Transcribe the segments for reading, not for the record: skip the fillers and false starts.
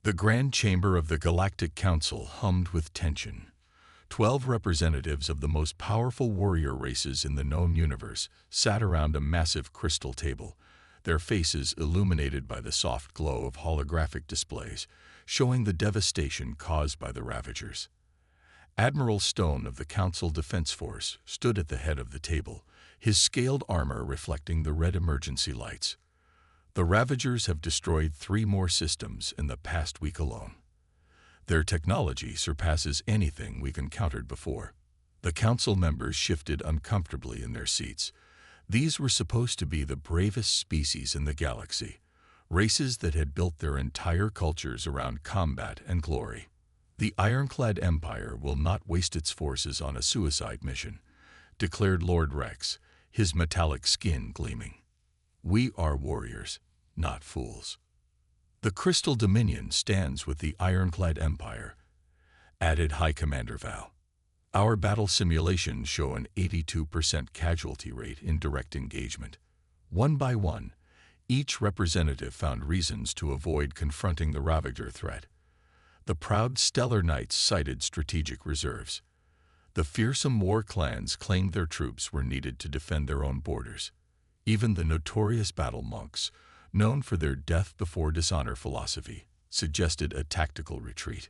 The Grand Chamber of the Galactic Council hummed with tension. 12 representatives of the most powerful warrior races in the known universe sat around a massive crystal table, their faces illuminated by the soft glow of holographic displays, showing the devastation caused by the Ravagers. Admiral Stone of the Council Defense Force stood at the head of the table, his scaled armor reflecting the red emergency lights. The Ravagers have destroyed 3 more systems in the past week alone. Their technology surpasses anything we've encountered before. The council members shifted uncomfortably in their seats. These were supposed to be the bravest species in the galaxy, races that had built their entire cultures around combat and glory. The Ironclad Empire will not waste its forces on a suicide mission, declared Lord Rex, his metallic skin gleaming. We are warriors, not fools. The Crystal Dominion stands with the Ironclad Empire, added High Commander Val. Our battle simulations show an 82% casualty rate in direct engagement. One by one, each representative found reasons to avoid confronting the Ravager threat. The proud Stellar Knights cited strategic reserves. The fearsome war clans claimed their troops were needed to defend their own borders. Even the notorious battle monks, known for their death before dishonor philosophy, suggested a tactical retreat.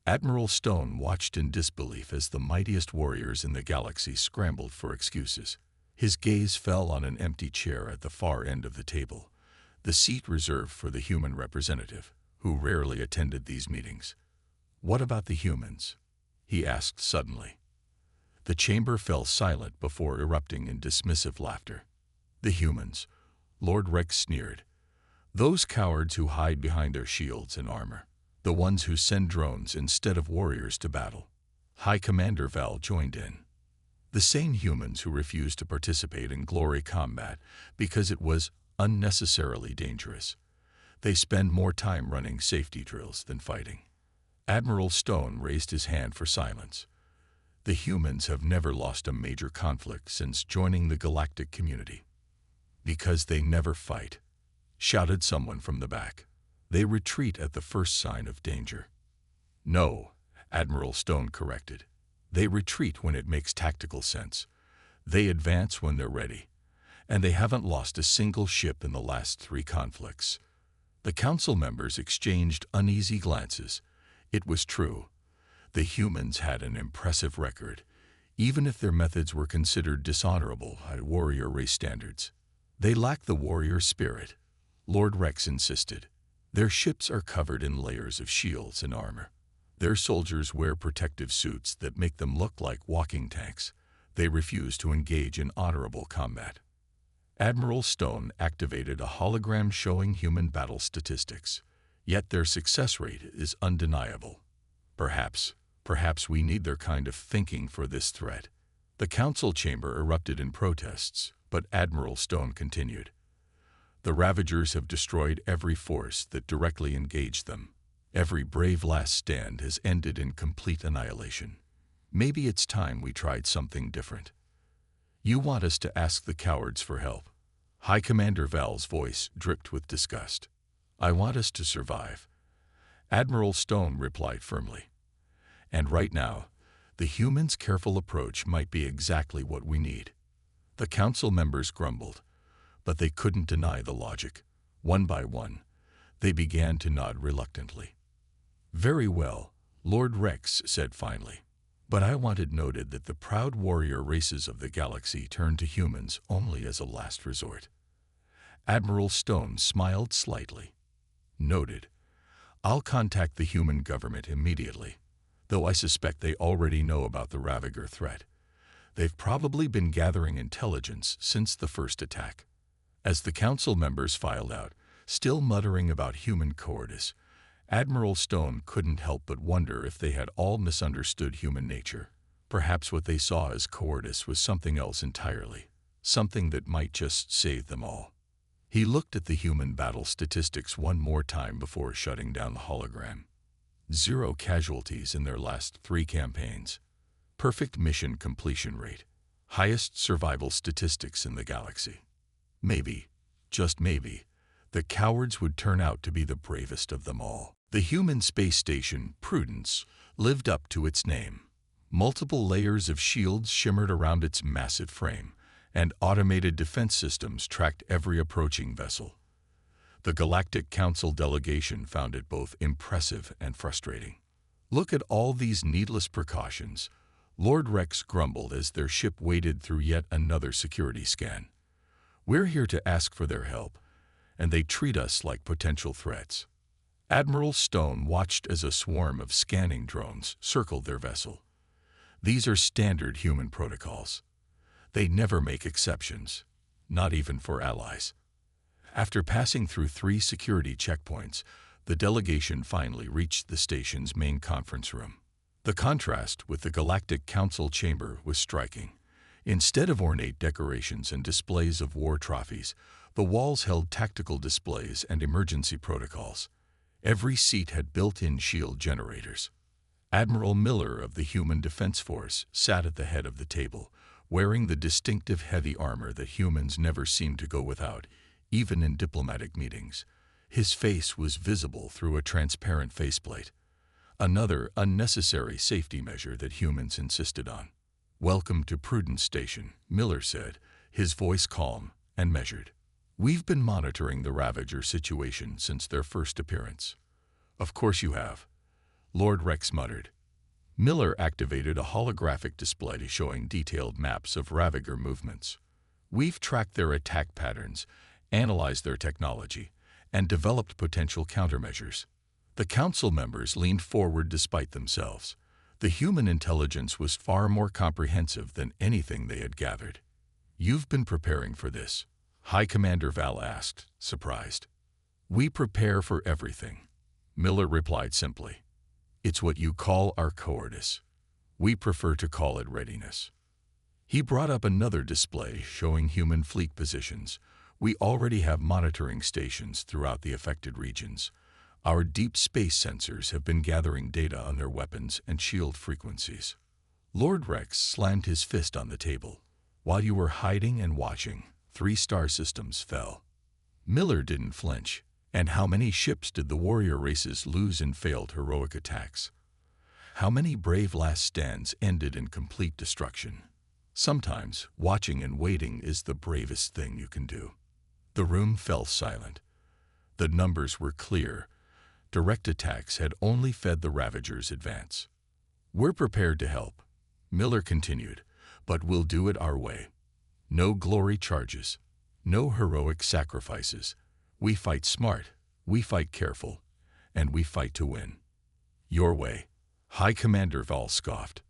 Admiral Stone watched in disbelief as the mightiest warriors in the galaxy scrambled for excuses. His gaze fell on an empty chair at the far end of the table, the seat reserved for the human representative, who rarely attended these meetings. "What about the humans?" he asked suddenly. The chamber fell silent before erupting in dismissive laughter. "The humans," Lord Rex sneered. "Those cowards who hide behind their shields and armor. The ones who send drones instead of warriors to battle." High Commander Val joined in. "The sane humans who refused to participate in glory combat because it was unnecessarily dangerous. They spend more time running safety drills than fighting." Admiral Stone raised his hand for silence. "The humans have never lost a major conflict since joining the galactic community." "Because they never fight," shouted someone from the back. "They retreat at the first sign of danger." "No," Admiral Stone corrected. "They retreat when it makes tactical sense. They advance when they're ready. And they haven't lost a single ship in the last 3 conflicts." The council members exchanged uneasy glances. It was true. The humans had an impressive record, even if their methods were considered dishonorable by warrior race standards. "They lack the warrior spirit," Lord Rex insisted. "Their ships are covered in layers of shields and armor. Their soldiers wear protective suits that make them look like walking tanks. They refuse to engage in honorable combat." Admiral Stone activated a hologram showing human battle statistics, yet their success rate is undeniable. Perhaps we need their kind of thinking for this threat." The council chamber erupted in protests, but Admiral Stone continued. "The Ravagers have destroyed every force that directly engaged them. Every brave last stand has ended in complete annihilation. Maybe it's time we tried something different." "You want us to ask the cowards for help?" High Commander Val's voice dripped with disgust. "I want us to survive," Admiral Stone replied firmly. "And right now, the humans' careful approach might be exactly what we need." The council members grumbled, but they couldn't deny the logic. One by one, they began to nod reluctantly. "Very well," Lord Rex said finally. "But I want it noted that the proud warrior races of the galaxy turn to humans only as a last resort." Admiral Stone smiled slightly. "Noted. I'll contact the human government immediately, though I suspect they already know about the Ravager threat. They've probably been gathering intelligence since the first attack." As the council members filed out, still muttering about human cowardice, Admiral Stone couldn't help but wonder if they had all misunderstood human nature. Perhaps what they saw as cowardice was something else entirely, something that might just save them all. He looked at the human battle statistics one more time before shutting down the hologram. 0 casualties in their last 3 campaigns. Perfect mission completion rate. Highest survival statistics in the galaxy. Maybe, just maybe, the cowards would turn out to be the bravest of them all. The human space station, Prudence, lived up to its name. Multiple layers of shields shimmered around its massive frame, and automated defense systems tracked every approaching vessel. The Galactic Council delegation found it both impressive and frustrating. "Look at all these needless precautions," Lord Rex grumbled as their ship waded through yet another security scan. "We're here to ask for their help, and they treat us like potential threats." Admiral Stone watched as a swarm of scanning drones circled their vessel. "These are standard human protocols. They never make exceptions, not even for allies." After passing through 3 security checkpoints, the delegation finally reached the station's main conference room. The contrast with the Galactic Council chamber was striking. Instead of ornate decorations and displays of war trophies, the walls held tactical displays and emergency protocols. Every seat had built-in shield generators. Admiral Miller of the Human Defense Force sat at the head of the table, wearing the distinctive heavy armor that humans never seemed to go without, even in diplomatic meetings. His face was visible through a transparent faceplate, another unnecessary safety measure that humans insisted on. "Welcome to Prudence Station," Miller said, his voice calm and measured. "We've been monitoring the Ravager situation since their first appearance." "Of course you have," Lord Rex muttered. Miller activated a holographic display showing detailed maps of Ravager movements. "We've tracked their attack patterns, analyzed their technology, and developed potential countermeasures." The council members leaned forward despite themselves. The human intelligence was far more comprehensive than anything they had gathered. "You've been preparing for this?" High Commander Val asked, surprised. "We prepare for everything," Miller replied simply. "It's what you call our cowardice. We prefer to call it readiness." He brought up another display showing human fleet positions. "We already have monitoring stations throughout the affected regions. Our deep space sensors have been gathering data on their weapons and shield frequencies." Lord Rex slammed his fist on the table. "While you were hiding and watching, 3 star systems fell." Miller didn't flinch. "And how many ships did the warrior races lose in failed heroic attacks? How many brave last stands ended in complete destruction? Sometimes watching and waiting is the bravest thing you can do." The room fell silent. The numbers were clear. Direct attacks had only fed the Ravagers' advance. "We're prepared to help," Miller continued, "but we'll do it our way. No glory charges, no heroic sacrifices. We fight smart, we fight careful, and we fight to win." "Your way," High Commander Val scoffed.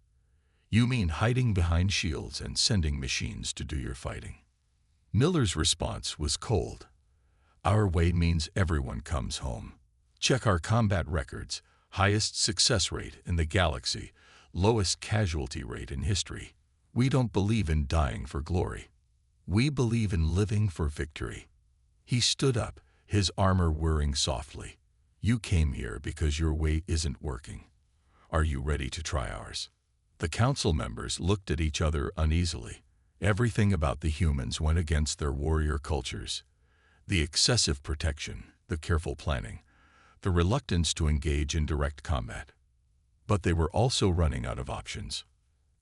"You mean hiding behind shields and sending machines to do your fighting?" Miller's response was cold. "Our way means everyone comes home. Check our combat records, highest success rate in the galaxy, lowest casualty rate in history. We don't believe in dying for glory. We believe in living for victory." He stood up, his armor whirring softly. "You came here because your way isn't working. Are you ready to try ours?" The council members looked at each other uneasily. Everything about the humans went against their warrior cultures. The excessive protection, the careful planning, the reluctance to engage in direct combat. But they were also running out of options.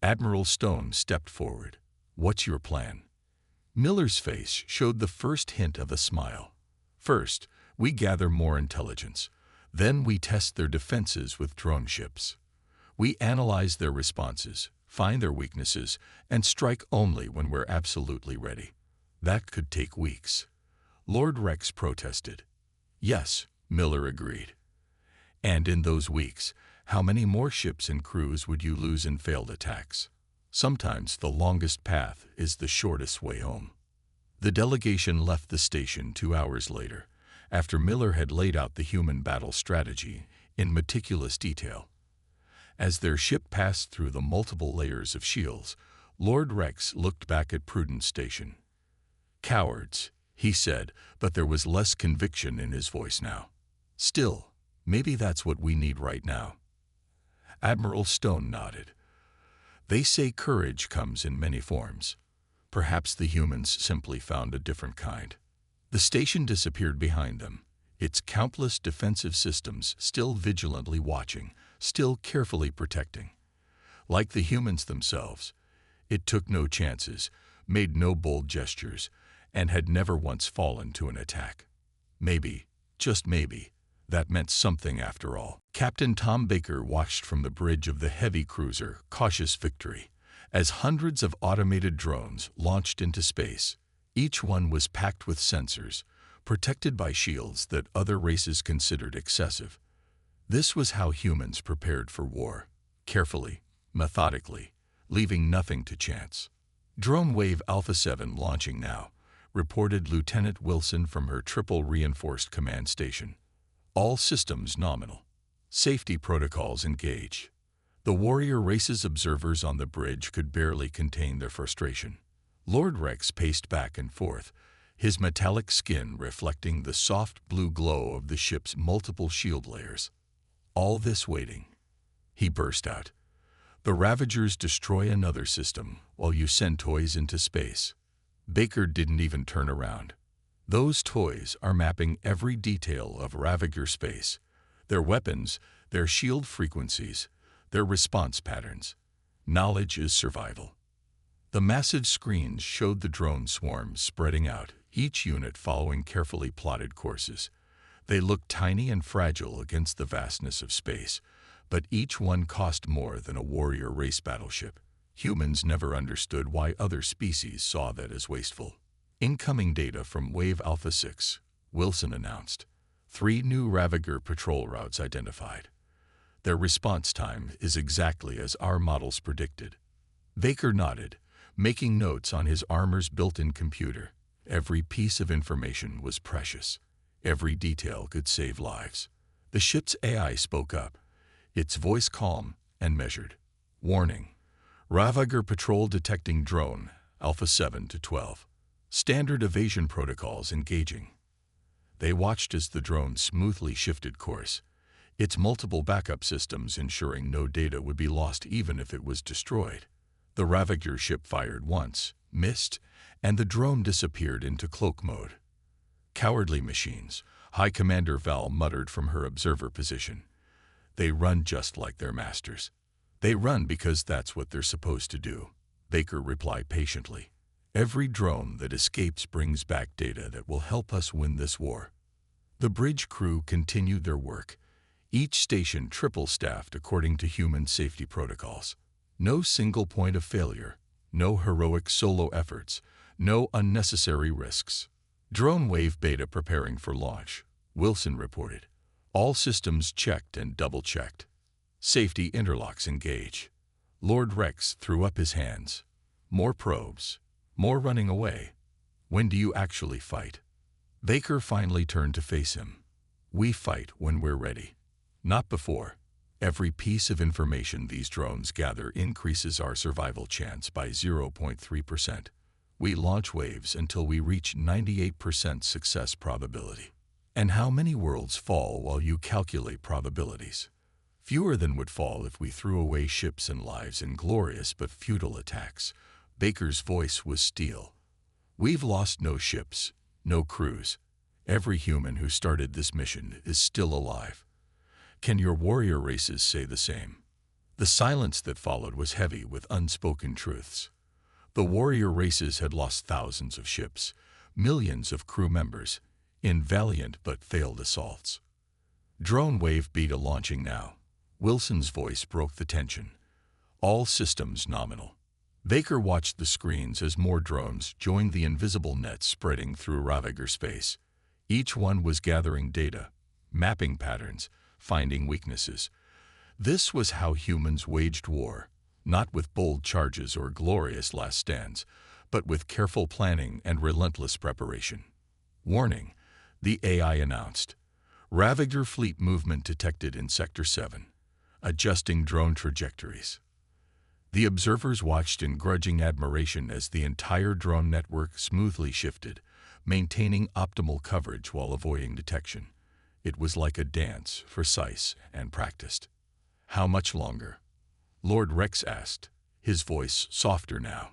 Admiral Stone stepped forward. "What's your plan?" Miller's face showed the first hint of a smile. "First, we gather more intelligence. Then we test their defenses with drone ships. We analyze their responses, find their weaknesses, and strike only when we're absolutely ready." "That could take weeks," Lord Rex protested. "Yes," Miller agreed. "And in those weeks, how many more ships and crews would you lose in failed attacks? Sometimes the longest path is the shortest way home." The delegation left the station 2 hours later, after Miller had laid out the human battle strategy in meticulous detail. As their ship passed through the multiple layers of shields, Lord Rex looked back at Prudence Station. "Cowards," he said, but there was less conviction in his voice now. "Still, maybe that's what we need right now." Admiral Stone nodded. "They say courage comes in many forms. Perhaps the humans simply found a different kind." The station disappeared behind them, its countless defensive systems still vigilantly watching, still carefully protecting. Like the humans themselves, it took no chances, made no bold gestures, and had never once fallen to an attack. Maybe, just maybe, that meant something after all. Captain Tom Baker watched from the bridge of the heavy cruiser, Cautious Victory, as hundreds of automated drones launched into space. Each one was packed with sensors, protected by shields that other races considered excessive. This was how humans prepared for war, carefully, methodically, leaving nothing to chance. Drone Wave Alpha 7 launching now, reported Lieutenant Wilson from her triple reinforced command station. All systems nominal. Safety protocols engaged. The warrior race's observers on the bridge could barely contain their frustration. Lord Rex paced back and forth, his metallic skin reflecting the soft blue glow of the ship's multiple shield layers. All this waiting. He burst out. The Ravagers destroy another system while you send toys into space. Baker didn't even turn around. Those toys are mapping every detail of Ravager space. Their weapons, their shield frequencies, their response patterns. Knowledge is survival. The massive screens showed the drone swarms spreading out, each unit following carefully plotted courses. They looked tiny and fragile against the vastness of space, but each one cost more than a warrior race battleship. Humans never understood why other species saw that as wasteful. Incoming data from Wave Alpha 6, Wilson announced. 3 new Ravager patrol routes identified. Their response time is exactly as our models predicted. Baker nodded, making notes on his armor's built-in computer. Every piece of information was precious. Every detail could save lives. The ship's AI spoke up, its voice calm and measured. Warning. Ravager patrol detecting drone, Alpha 7 to 12. Standard evasion protocols engaging. They watched as the drone smoothly shifted course, its multiple backup systems ensuring no data would be lost even if it was destroyed. The Ravager ship fired once, missed, and the drone disappeared into cloak mode. Cowardly machines, High Commander Val muttered from her observer position. They run just like their masters. They run because that's what they're supposed to do, Baker replied patiently. Every drone that escapes brings back data that will help us win this war. The bridge crew continued their work, each station triple-staffed according to human safety protocols. No single point of failure, no heroic solo efforts, no unnecessary risks. Drone Wave Beta preparing for launch, Wilson reported. All systems checked and double-checked. Safety interlocks engage. Lord Rex threw up his hands. More probes. More running away. When do you actually fight? Baker finally turned to face him. We fight when we're ready. Not before. Every piece of information these drones gather increases our survival chance by 0.3%. We launch waves until we reach 98% success probability. And how many worlds fall while you calculate probabilities? Fewer than would fall if we threw away ships and lives in glorious but futile attacks. Baker's voice was steel. We've lost no ships, no crews. Every human who started this mission is still alive. Can your warrior races say the same? The silence that followed was heavy with unspoken truths. The warrior races had lost thousands of ships, millions of crew members, in valiant but failed assaults. Drone Wave Beta launching now. Wilson's voice broke the tension. All systems nominal. Baker watched the screens as more drones joined the invisible net spreading through Ravager space. Each one was gathering data, mapping patterns, finding weaknesses. This was how humans waged war, not with bold charges or glorious last stands, but with careful planning and relentless preparation. Warning, the AI announced. Ravager fleet movement detected in Sector 7, adjusting drone trajectories. The observers watched in grudging admiration as the entire drone network smoothly shifted, maintaining optimal coverage while avoiding detection. It was like a dance, precise and practiced. How much longer? Lord Rex asked, his voice softer now.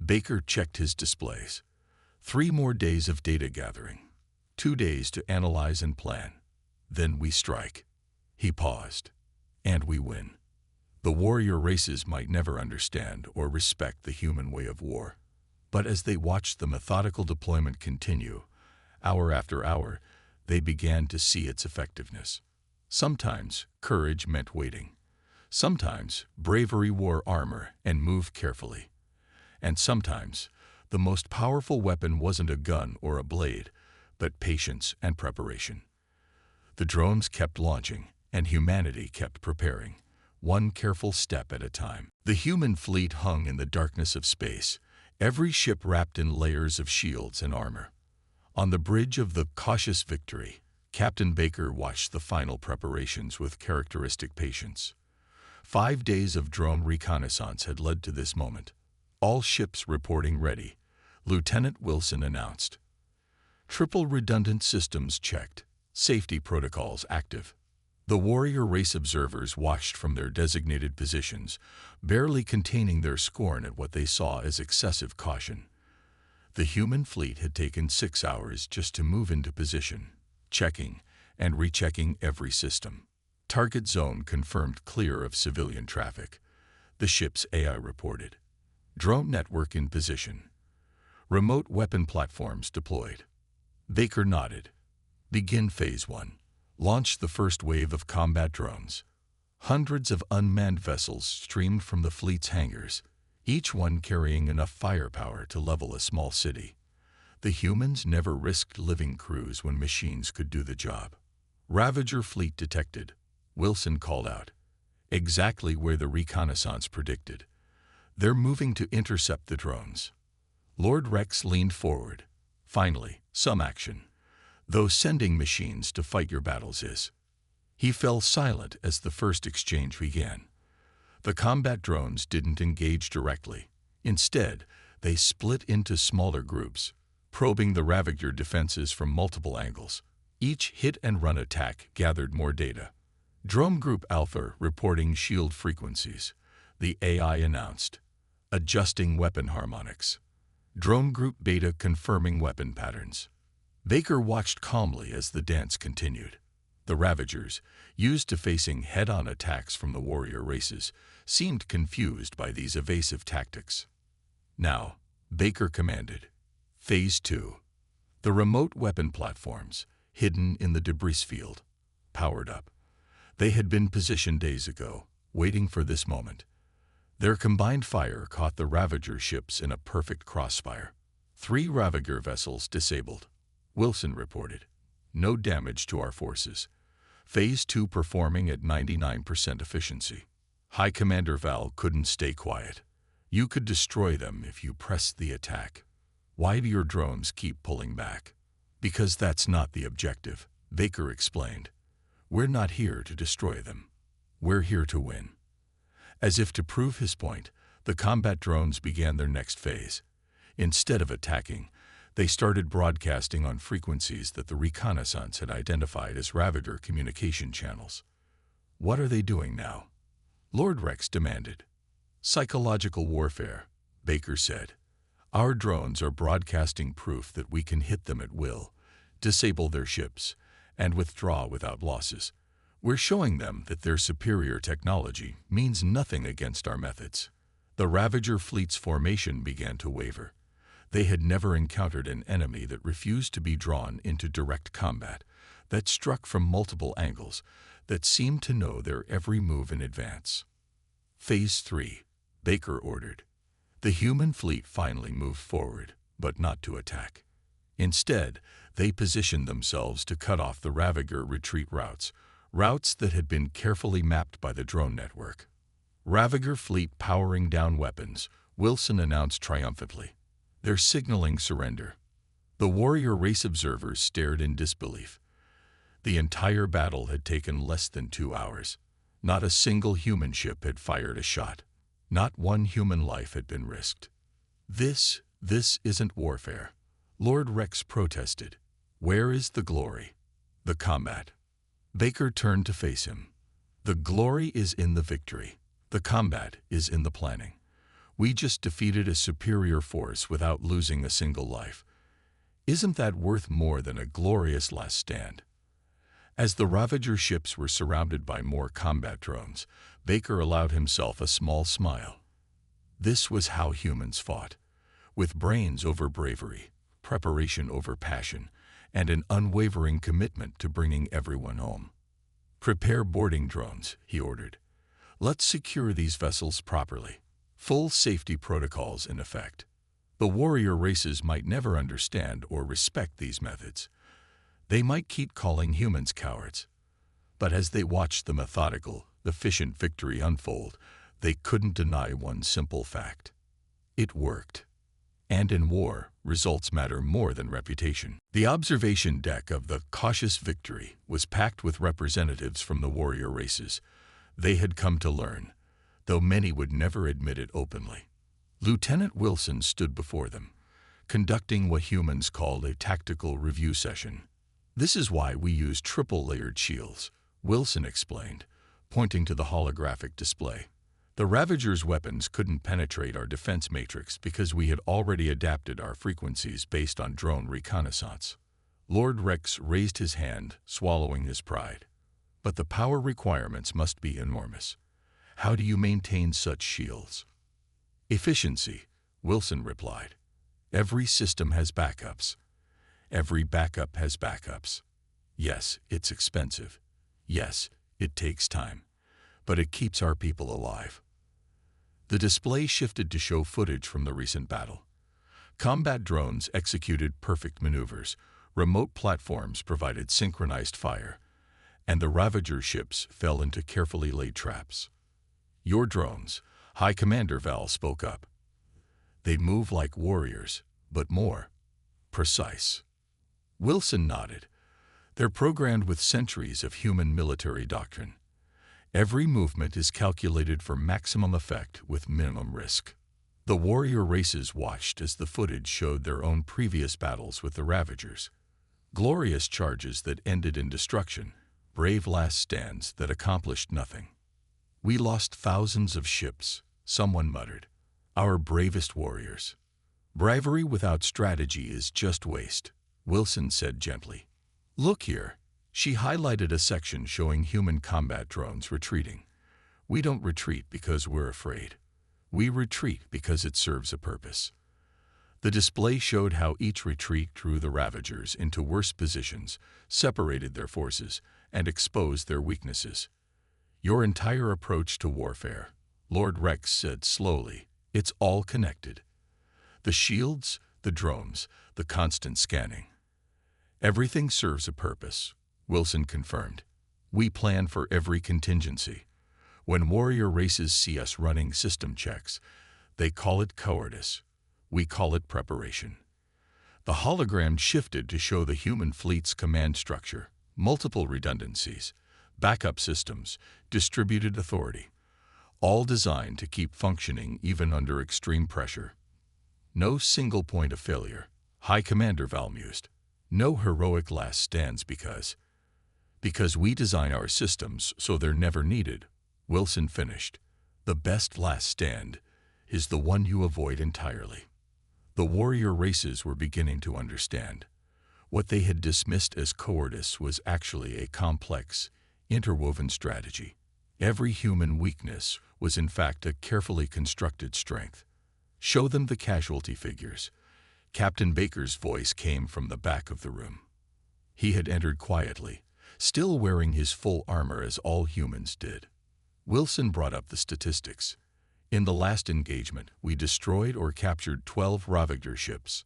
Baker checked his displays. 3 more days of data gathering. 2 days to analyze and plan. Then we strike." He paused. "And we win." The warrior races might never understand or respect the human way of war. But as they watched the methodical deployment continue, hour after hour, they began to see its effectiveness. Sometimes courage meant waiting. Sometimes bravery wore armor and moved carefully. And sometimes the most powerful weapon wasn't a gun or a blade, but patience and preparation. The drones kept launching, and humanity kept preparing, one careful step at a time. The human fleet hung in the darkness of space, every ship wrapped in layers of shields and armor. On the bridge of the Cautious Victory, Captain Baker watched the final preparations with characteristic patience. 5 days of drone reconnaissance had led to this moment. All ships reporting ready, Lieutenant Wilson announced. Triple redundant systems checked, safety protocols active. The warrior race observers watched from their designated positions, barely containing their scorn at what they saw as excessive caution. The human fleet had taken 6 hours just to move into position, checking and rechecking every system. Target zone confirmed clear of civilian traffic. The ship's AI reported. Drone network in position. Remote weapon platforms deployed. Baker nodded. Begin Phase 1. Launch the first wave of combat drones. Hundreds of unmanned vessels streamed from the fleet's hangars, each one carrying enough firepower to level a small city. The humans never risked living crews when machines could do the job. Ravager fleet detected, Wilson called out. Exactly where the reconnaissance predicted. They're moving to intercept the drones. Lord Rex leaned forward. Finally, some action. Though sending machines to fight your battles is. He fell silent as the first exchange began. The combat drones didn't engage directly. Instead, they split into smaller groups, probing the Ravager defenses from multiple angles. Each hit-and-run attack gathered more data. Drone Group Alpha reporting shield frequencies. The AI announced. Adjusting weapon harmonics. Drone Group Beta confirming weapon patterns. Baker watched calmly as the dance continued. The Ravagers, used to facing head-on attacks from the warrior races, seemed confused by these evasive tactics. Now, Baker commanded. Phase 2. The remote weapon platforms, hidden in the debris field, powered up. They had been positioned days ago, waiting for this moment. Their combined fire caught the Ravager ships in a perfect crossfire. 3 Ravager vessels disabled. Wilson reported. No damage to our forces. Phase 2 performing at 99% efficiency. High Commander Val couldn't stay quiet. You could destroy them if you pressed the attack. Why do your drones keep pulling back? Because that's not the objective, Baker explained. We're not here to destroy them. We're here to win. As if to prove his point, the combat drones began their next phase. Instead of attacking, they started broadcasting on frequencies that the reconnaissance had identified as Ravager communication channels. What are they doing now? Lord Rex demanded. Psychological warfare, Baker said. Our drones are broadcasting proof that we can hit them at will, disable their ships, and withdraw without losses. We're showing them that their superior technology means nothing against our methods. The Ravager fleet's formation began to waver. They had never encountered an enemy that refused to be drawn into direct combat, that struck from multiple angles, that seemed to know their every move in advance. Phase 3, Baker ordered. The human fleet finally moved forward, but not to attack. Instead, they positioned themselves to cut off the Ravager retreat routes that had been carefully mapped by the drone network. Ravager fleet powering down weapons, Wilson announced triumphantly. They're signaling surrender. The warrior race observers stared in disbelief. The entire battle had taken less than 2 hours. Not a single human ship had fired a shot. Not one human life had been risked. This isn't warfare. Lord Rex protested. Where is the glory? The combat. Baker turned to face him. The glory is in the victory. The combat is in the planning. We just defeated a superior force without losing a single life. Isn't that worth more than a glorious last stand? As the Ravager ships were surrounded by more combat drones, Baker allowed himself a small smile. This was how humans fought, with brains over bravery, preparation over passion, and an unwavering commitment to bringing everyone home. "Prepare boarding drones," he ordered. "Let's secure these vessels properly." Full safety protocols in effect. The warrior races might never understand or respect these methods. They might keep calling humans cowards. But as they watched the methodical, efficient victory unfold, they couldn't deny one simple fact. It worked. And in war, results matter more than reputation. The observation deck of the Cautious Victory was packed with representatives from the warrior races. They had come to learn, though many would never admit it openly. Lieutenant Wilson stood before them, conducting what humans called a tactical review session. "This is why we use triple-layered shields," Wilson explained, pointing to the holographic display. "The Ravager's weapons couldn't penetrate our defense matrix because we had already adapted our frequencies based on drone reconnaissance." Lord Rex raised his hand, swallowing his pride. "But the power requirements must be enormous. How do you maintain such shields?" "Efficiency," Wilson replied. "Every system has backups. Every backup has backups. Yes, it's expensive. Yes, it takes time. But it keeps our people alive." The display shifted to show footage from the recent battle. Combat drones executed perfect maneuvers, remote platforms provided synchronized fire, and the Ravager ships fell into carefully laid traps. "Your drones," High Commander Val spoke up. "They move like warriors, but more precise." Wilson nodded. "They're programmed with centuries of human military doctrine. Every movement is calculated for maximum effect with minimum risk." The warrior races watched as the footage showed their own previous battles with the Ravagers. Glorious charges that ended in destruction, brave last stands that accomplished nothing. "We lost thousands of ships," someone muttered. "Our bravest warriors." "Bravery without strategy is just waste," Wilson said gently. "Look here." She highlighted a section showing human combat drones retreating. "We don't retreat because we're afraid. We retreat because it serves a purpose." The display showed how each retreat drew the Ravagers into worse positions, separated their forces, and exposed their weaknesses. "Your entire approach to warfare," Lord Rex said slowly, "it's all connected. The shields, the drones, the constant scanning. Everything serves a purpose," Wilson confirmed. "We plan for every contingency. When warrior races see us running system checks, they call it cowardice. We call it preparation." The hologram shifted to show the human fleet's command structure, multiple redundancies, backup systems, distributed authority, all designed to keep functioning even under extreme pressure. "No single point of failure," High Commander Val mused. "No heroic last stands because we design our systems so they're never needed," Wilson finished. "The best last stand is the one you avoid entirely." The warrior races were beginning to understand. What they had dismissed as cowardice was actually a complex, interwoven strategy. Every human weakness was in fact a carefully constructed strength. "Show them the casualty figures." Captain Baker's voice came from the back of the room. He had entered quietly, still wearing his full armor as all humans did. Wilson brought up the statistics. "In the last engagement, we destroyed or captured 12 Ravager ships.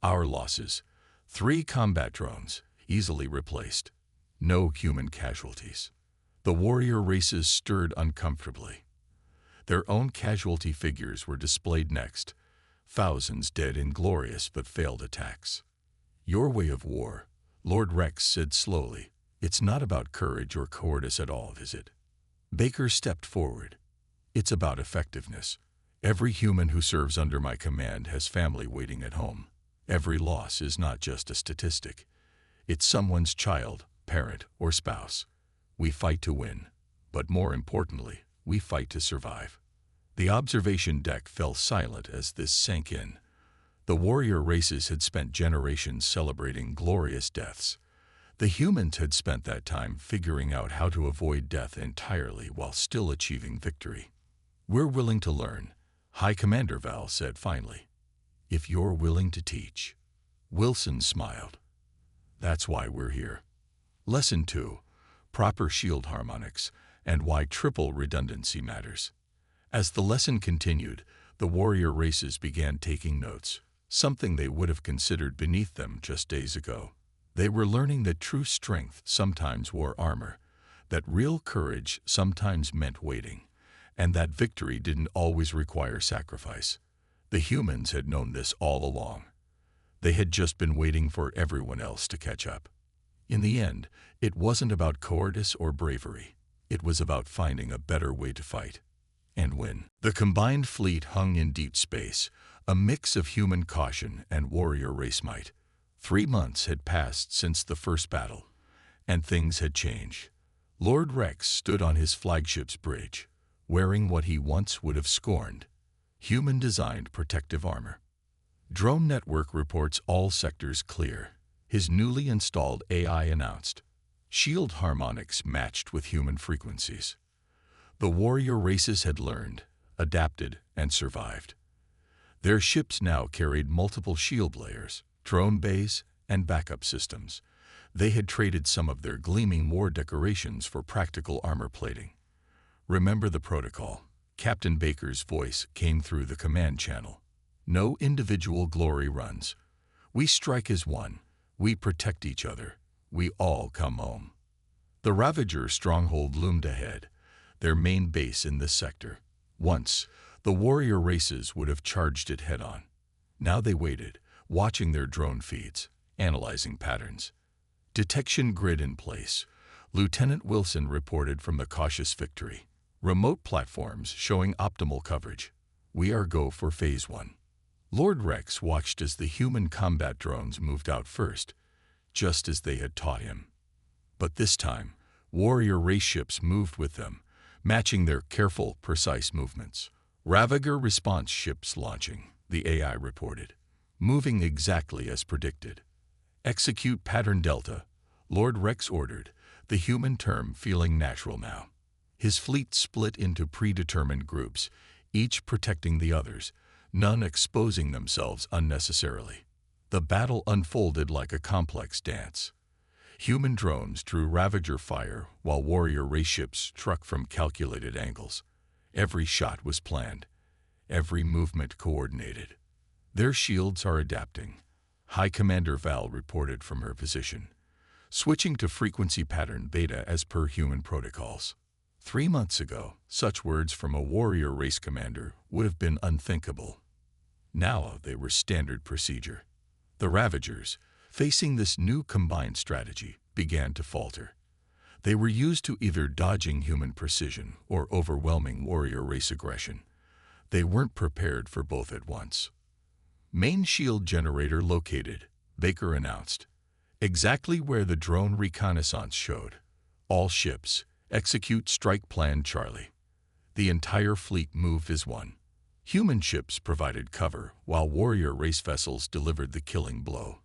Our losses, 3 combat drones, easily replaced. No human casualties." The warrior races stirred uncomfortably. Their own casualty figures were displayed next. Thousands dead in glorious but failed attacks. "Your way of war," Lord Rex said slowly, "it's not about courage or cowardice at all, is it?" Baker stepped forward. "It's about effectiveness. Every human who serves under my command has family waiting at home. Every loss is not just a statistic. It's someone's child, parent, or spouse. We fight to win, but more importantly, we fight to survive." The observation deck fell silent as this sank in. The warrior races had spent generations celebrating glorious deaths. The humans had spent that time figuring out how to avoid death entirely while still achieving victory. "We're willing to learn," High Commander Val said finally. "If you're willing to teach." Wilson smiled. "That's why we're here." Lesson 2. Proper shield harmonics and why triple redundancy matters. As the lesson continued, the warrior races began taking notes, something they would have considered beneath them just days ago. They were learning that true strength sometimes wore armor, that real courage sometimes meant waiting, and that victory didn't always require sacrifice. The humans had known this all along. They had just been waiting for everyone else to catch up. In the end, it wasn't about cowardice or bravery. It was about finding a better way to fight and win. The combined fleet hung in deep space, a mix of human caution and warrior race might. 3 months had passed since the first battle, and things had changed. Lord Rex stood on his flagship's bridge, wearing what he once would have scorned: human-designed protective armor. Drone network reports all sectors clear. His newly installed AI announced. Shield harmonics matched with human frequencies. The warrior races had learned, adapted, and survived. Their ships now carried multiple shield layers, drone bays, and backup systems. They had traded some of their gleaming war decorations for practical armor plating. "Remember the protocol." Captain Baker's voice came through the command channel. "No individual glory runs. We strike as one. We protect each other. We all come home." The Ravager stronghold loomed ahead, their main base in this sector. Once, the warrior races would have charged it head-on. Now they waited, watching their drone feeds, analyzing patterns. Detection grid in place. Lieutenant Wilson reported from the cautious Victory. Remote platforms showing optimal coverage. "We are go for Phase 1. Lord Rex watched as the human combat drones moved out first, just as they had taught him. But this time, warrior race ships moved with them, matching their careful, precise movements. Ravager response ships launching, the AI reported, moving exactly as predicted. "Execute pattern Delta," Lord Rex ordered, the human term feeling natural now. His fleet split into predetermined groups, each protecting the others, none exposing themselves unnecessarily. The battle unfolded like a complex dance. Human drones drew Ravager fire while warrior race ships struck from calculated angles. Every shot was planned, every movement coordinated. "Their shields are adapting," High Commander Val reported from her position, switching to frequency pattern beta as per human protocols. 3 months ago, such words from a warrior race commander would have been unthinkable. Now they were standard procedure. The Ravagers, facing this new combined strategy, began to falter. They were used to either dodging human precision or overwhelming warrior race aggression. They weren't prepared for both at once. "Main shield generator located," Baker announced. "Exactly where the drone reconnaissance showed. All ships, execute strike plan Charlie." The entire fleet moved as one. Human ships provided cover while warrior race vessels delivered the killing blow.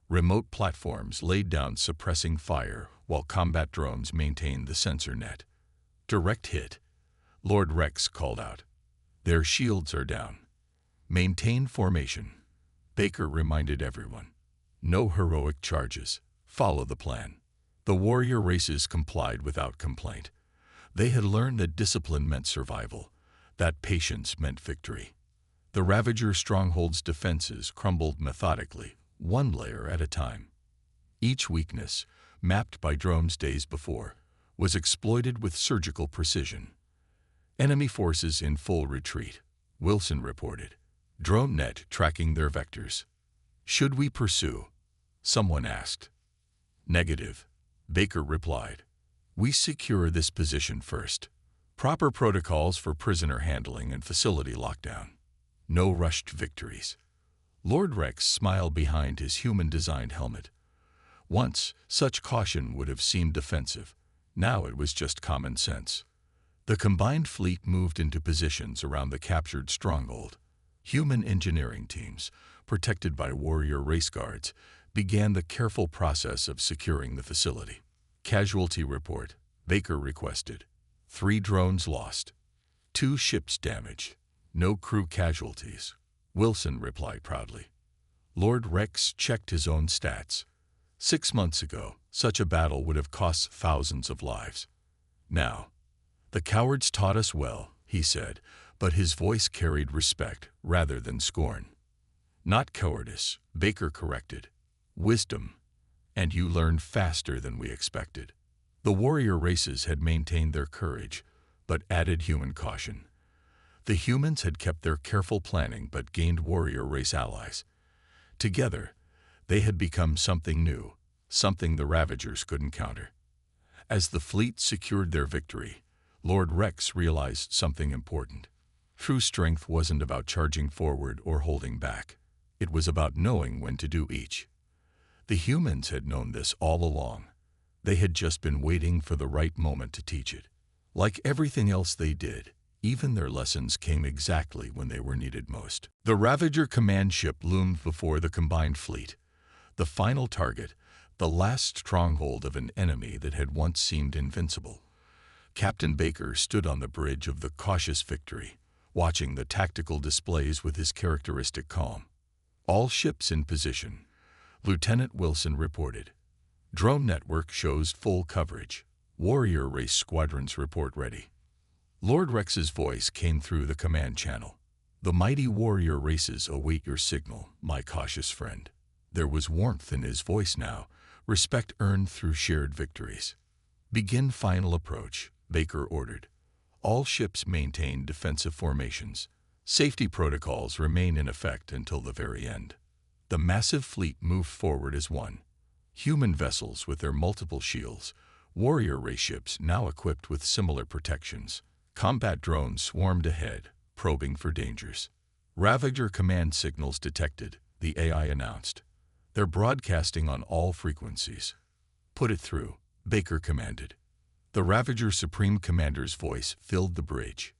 Remote platforms laid down suppressing fire while combat drones maintained the sensor net. "Direct hit," Lord Rex called out. "Their shields are down. Maintain formation," Baker reminded everyone. "No heroic charges. Follow the plan." The warrior races complied without complaint. They had learned that discipline meant survival, that patience meant victory. The Ravager stronghold's defenses crumbled methodically, one layer at a time. Each weakness, mapped by drones days before, was exploited with surgical precision. "Enemy forces in full retreat," Wilson reported. "Drone net tracking their vectors." "Should we pursue?" someone asked. "Negative," Baker replied. "We secure this position first. Proper protocols for prisoner handling and facility lockdown. No rushed victories." Lord Rex smiled behind his human-designed helmet. Once, such caution would have seemed defensive. Now it was just common sense. The combined fleet moved into positions around the captured stronghold. Human engineering teams, protected by warrior race guards, began the careful process of securing the facility. Casualty report, Baker requested. 3 drones lost. 2 ships damaged. No crew casualties. Wilson replied proudly. Lord Rex checked his own stats. 6 months ago, such a battle would have cost thousands of lives. Now, the cowards taught us well, he said, but his voice carried respect rather than scorn. Not cowardice, Baker corrected. Wisdom. And you learned faster than we expected. The warrior races had maintained their courage, but added human caution. The humans had kept their careful planning but gained warrior race allies. Together, they had become something new, something the Ravagers couldn't counter. As the fleet secured their victory, Lord Rex realized something important. True strength wasn't about charging forward or holding back. It was about knowing when to do each. The humans had known this all along. They had just been waiting for the right moment to teach it. Like everything else they did, even their lessons came exactly when they were needed most. The Ravager command ship loomed before the combined fleet, the final target, the last stronghold of an enemy that had once seemed invincible. Captain Baker stood on the bridge of the cautious Victory, watching the tactical displays with his characteristic calm. All ships in position, Lieutenant Wilson reported. Drone network shows full coverage. Warrior race squadrons report ready. Lord Rex's voice came through the command channel. The mighty warrior races await your signal, my cautious friend. There was warmth in his voice now, respect earned through shared victories. Begin final approach, Baker ordered. All ships maintain defensive formations. Safety protocols remain in effect until the very end. The massive fleet moved forward as one. Human vessels with their multiple shields, warrior race ships now equipped with similar protections. Combat drones swarmed ahead, probing for dangers. Ravager command signals detected, the AI announced. They're broadcasting on all frequencies. Put it through, Baker commanded. The Ravager Supreme Commander's voice filled the bridge.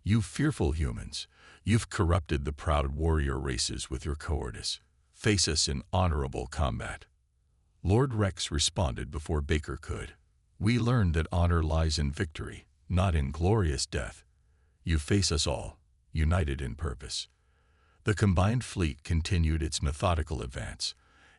You fearful humans, you've corrupted the proud warrior races with your cowardice. Face us in honorable combat. Lord Rex responded before Baker could. We learned that honor lies in victory, not in glorious death. You face us all, united in purpose. The combined fleet continued its methodical advance.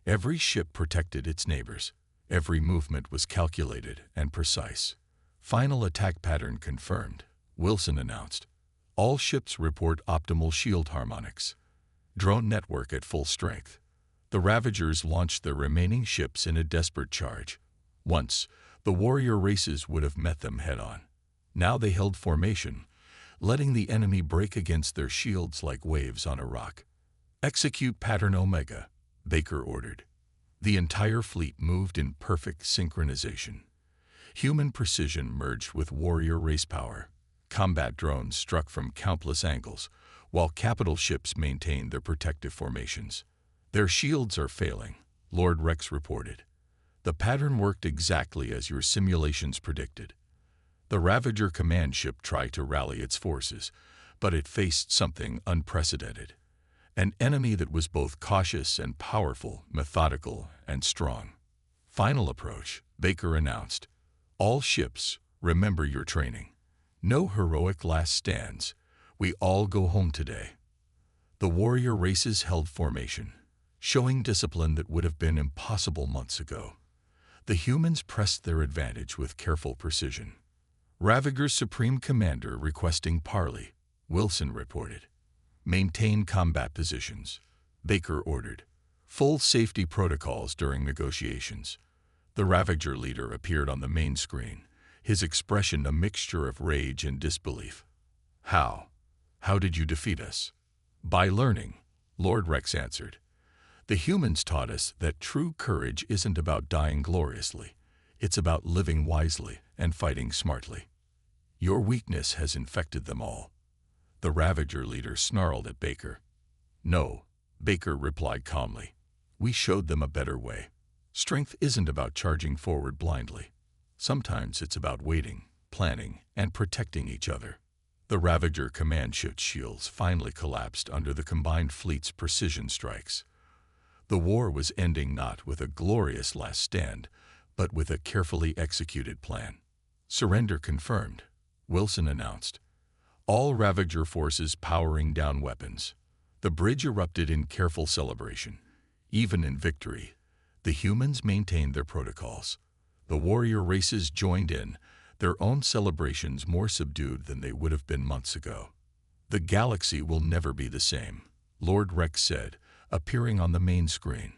Every ship protected its neighbors. Every movement was calculated and precise. Final attack pattern confirmed, Wilson announced. All ships report optimal shield harmonics. Drone network at full strength. The Ravagers launched their remaining ships in a desperate charge. Once, the warrior races would have met them head-on. Now they held formation, letting the enemy break against their shields like waves on a rock. Execute Pattern Omega, Baker ordered. The entire fleet moved in perfect synchronization. Human precision merged with warrior race power. Combat drones struck from countless angles, while capital ships maintained their protective formations. Their shields are failing, Lord Rex reported. The pattern worked exactly as your simulations predicted. The Ravager command ship tried to rally its forces, but it faced something unprecedented. An enemy that was both cautious and powerful, methodical and strong. Final approach, Baker announced. All ships, remember your training. No heroic last stands. We all go home today. The warrior races held formation, showing discipline that would have been impossible months ago. The humans pressed their advantage with careful precision. Ravager's Supreme Commander requesting parley, Wilson reported. Maintain combat positions, Baker ordered. Full safety protocols during negotiations. The Ravager leader appeared on the main screen, his expression a mixture of rage and disbelief. How? How did you defeat us? By learning, Lord Rex answered. The humans taught us that true courage isn't about dying gloriously. It's about living wisely and fighting smartly. Your weakness has infected them all. The Ravager leader snarled at Baker. No, Baker replied calmly. We showed them a better way. Strength isn't about charging forward blindly. Sometimes it's about waiting, planning, and protecting each other. The Ravager command shields finally collapsed under the combined fleet's precision strikes. The war was ending not with a glorious last stand, but with a carefully executed plan. Surrender confirmed, Wilson announced. All Ravager forces powering down weapons. The bridge erupted in careful celebration. Even in victory, the humans maintained their protocols. The warrior races joined in, their own celebrations more subdued than they would have been months ago. The galaxy will never be the same, Lord Rex said, appearing on the main screen.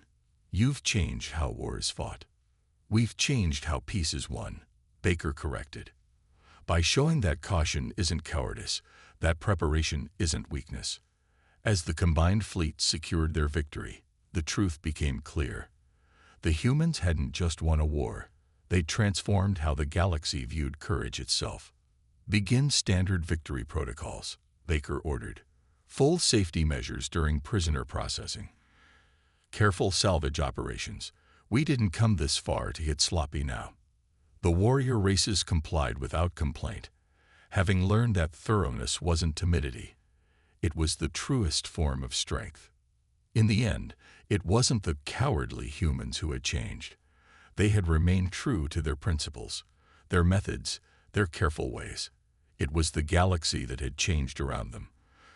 You've changed how war is fought. We've changed how peace is won, Baker corrected. By showing that caution isn't cowardice, that preparation isn't weakness. As the combined fleet secured their victory, the truth became clear. The humans hadn't just won a war. They transformed how the galaxy viewed courage itself. Begin standard victory protocols, Baker ordered. Full safety measures during prisoner processing. Careful salvage operations. We didn't come this far to get sloppy now. The warrior races complied without complaint, having learned that thoroughness wasn't timidity. It was the truest form of strength. In the end, it wasn't the cowardly humans who had changed. They had remained true to their principles, their methods, their careful ways. It was the galaxy that had changed around them,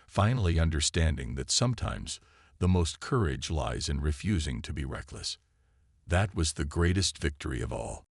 finally understanding that sometimes the most courage lies in refusing to be reckless. That was the greatest victory of all.